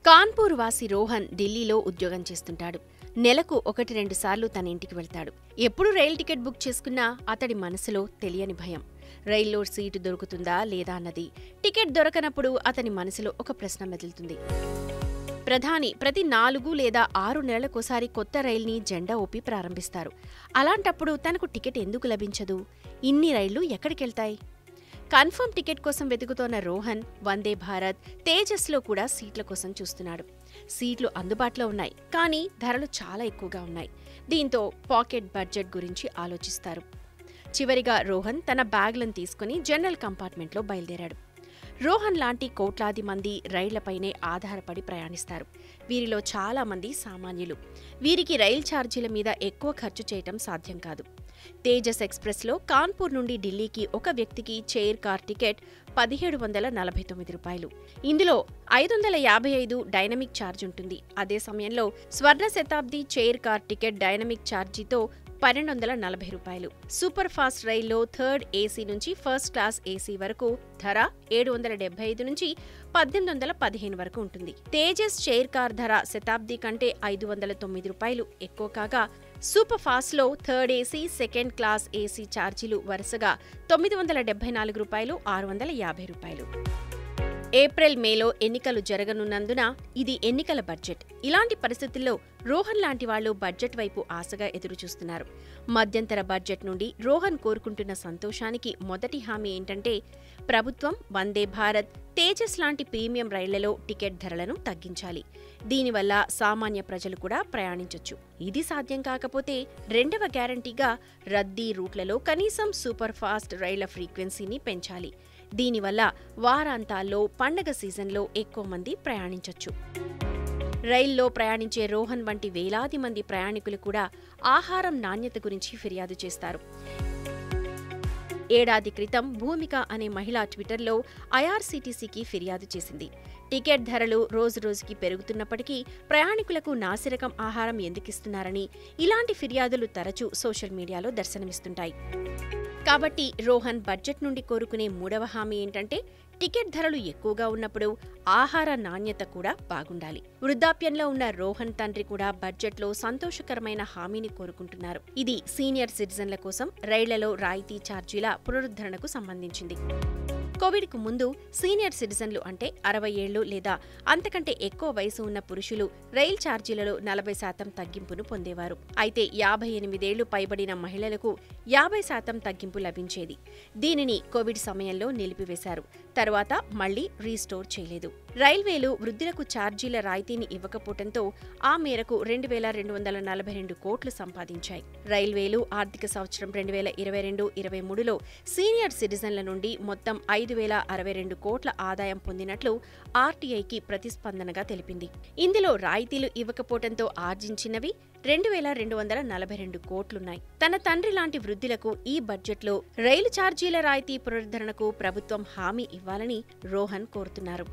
కాన్పూర్ వాసి రోహన్ ఢిల్లీలో ఉద్యోగం చేస్తుంటాడు. నెలకు 1-2 సార్లు తన ఇంటికి వెళ్తాడు. ఎప్పుడు రైలు టికెట్ బుక్ చేసుకున్నా అతడి మనసులో తెలియని భయం. రైల్లో సీటు దొరుకుతుందా లేదా అన్నది. టికెట్ దొరకనప్పుడు అతని మనసులో ఒక ప్రశ్న మెదులుతుంది. ప్రధాని ప్రతి 4 లేదా 6 నెలలకోసారి కొత్త రైల్ని జెండా ఊపి ప్రారంభిస్తారు. అలాంటప్పుడు తనకు టికెట్ ఎందుకు లభించదు? ఇన్ని రైళ్లు ఎక్కడికెళ్తాయి? కన్ఫర్మ్ టికెట్ కోసం వెతుకుతోన్న రోహన్ వందే భారత్, తేజస్లో కూడా సీట్ల కోసం చూస్తున్నాడు. సీట్లు అందుబాటులో ఉన్నాయి, కానీ ధరలు చాలా ఎక్కువగా ఉన్నాయి. దీంతో పాకెట్ బడ్జెట్ గురించి ఆలోచిస్తారు. చివరిగా రోహన్ తన బ్యాగ్లను తీసుకుని జనరల్ కంపార్ట్మెంట్లో బయలుదేరాడు. రోహన్ లాంటి కోట్లాది మంది రైళ్లపైనే ఆధారపడి ప్రయాణిస్తారు. వీరిలో చాలా మంది సామాన్యులు. వీరికి రైల్ ఛార్జీల మీద ఎక్కువ ఖర్చు చేయటం సాధ్యం కాదు. తేజస్ ఎక్స్ప్రెస్లో కాన్పూర్ నుండి ఢిల్లీకి ఒక వ్యక్తికి చైర్ కార్ టికెట్ 1749 రూపాయలు. ఇందులో 555 డైనమిక్ ఛార్జ్ ఉంటుంది. అదే సమయంలో స్వర్ణ శతాబ్ది చైర్ కార్ టికెట్ డైనమిక్ ఛార్జీతో 1240 రూపాయలు. సూపర్ ఫాస్ట్ రైల్లో థర్డ్ ఏసీ నుంచి ఫస్ట్ క్లాస్ ఏసీ వరకు ధర 775 నుంచి 1815 వరకు ఉంటుంది. తేజస్ చైర్ కార్ ధర శతాబ్ది కంటే 509 రూపాయలు ఎక్కువ కాగా, సూపర్ ఫాస్ట్లో third AC, second class AC ఛార్జీలు వరుసగా 974 రూపాయలు, 650 రూపాయలు. ఏప్రిల్, మేలో ఎన్నికలు జరగనున్నందున ఇది ఎన్నికల బడ్జెట్. ఇలాంటి పరిస్థితుల్లో రోహన్ లాంటి వాళ్లు బడ్జెట్ వైపు ఆశగా ఎదురుచూస్తున్నారు. మధ్యంతర బడ్జెట్ నుండి రోహన్ కోరుకుంటున్న సంతోషానికి మొదటి హామీ ఏంటంటే, ప్రభుత్వం వందే భారత్, తేజస్ లాంటి ప్రీమియం రైళ్లలో టికెట్ ధరలను తగ్గించాలి. దీనివల్ల సామాన్య ప్రజలు కూడా ప్రయాణించొచ్చు. ఇది సాధ్యం కాకపోతే రెండవ గ్యారంటీగా రద్దీ రూట్లలో కనీసం సూపర్ ఫాస్ట్ రైళ్ల ఫ్రీక్వెన్సీని పెంచాలి. దీనివల్ల వారాంతాల్లో, పండగ సీజన్లో ఎక్కువ మంది ప్రయాణించొచ్చు. రైల్లో ప్రయాణించే రోహన్ వంటి వేలాది మంది ప్రయాణికులు కూడా ఆహారం నాణ్యత గురించి ఫిర్యాదు చేస్తారు. ఏడాది క్రితం భూమిక అనే మహిళ ట్విట్టర్లో ఐఆర్సీటీసీకి ఫిర్యాదు చేసింది. టికెట్ ధరలు రోజురోజుకి పెరుగుతున్నప్పటికీ ప్రయాణికులకు నాసిరకం ఆహారం ఎందుకిస్తున్నారని ఇలాంటి ఫిర్యాదులు తరచూ సోషల్ మీడియాలో దర్శనమిస్తుంటాయి. కాబట్టి రోహన్ బడ్జెట్ నుండి కోరుకునే మూడవ హామీ ఏంటంటే, టికెట్ ధరలు ఎక్కువగా ఉన్నప్పుడు ఆహార నాణ్యత కూడా బాగుండాలి. వృద్ధాప్యంలో ఉన్న రోహన్ తండ్రి కూడా బడ్జెట్లో సంతోషకరమైన హామీని కోరుకుంటున్నారు. ఇది సీనియర్ సిటిజన్ల కోసం రైళ్లలో రాయితీ ఛార్జీల పునరుద్ధరణకు సంబంధించింది. కోవిడ్కు ముందు సీనియర్ సిటిజన్లు అంటే 60 ఏళ్లు లేదా అంతకంటే ఎక్కువ వయసు ఉన్న పురుషులు రైల్ ఛార్జీలలో 40% తగ్గింపును పొందేవారు. అయితే 58 ఏళ్లు పైబడిన మహిళలకు 50% తగ్గింపు లభించేది. దీనిని కోవిడ్ సమయంలో నిలిపివేశారు. తర్వాత మళ్లీ రీస్టోర్ చేయలేదు. రైల్వేలు వృద్ధులకు ఛార్జీల రాయితీని ఇవ్వకపోవడంతో ఆ మేరకు 2242 కోట్లు సంపాదించాయి. రైల్వేలు ఆర్థిక సంవత్సరం 2022-23లో సీనియర్ సిటిజన్ల నుండి మొత్తం 5,062 కోట్ల ఆదాయం పొందినట్లు ఆర్టీఐకి ప్రతిస్పందనగా తెలిపింది. ఇందులో రాయితీలు ఇవ్వకపోవడంతో ఆర్జించినవి 2,242 కోట్లున్నాయి. తన తండ్రి లాంటి వృద్ధులకు ఈ బడ్జెట్లో రైలు ఛార్జీల రాయితీ పునరుద్ధరణకు ప్రభుత్వం హామీ ఇవ్వాలని రోహన్ కోరుతున్నారు.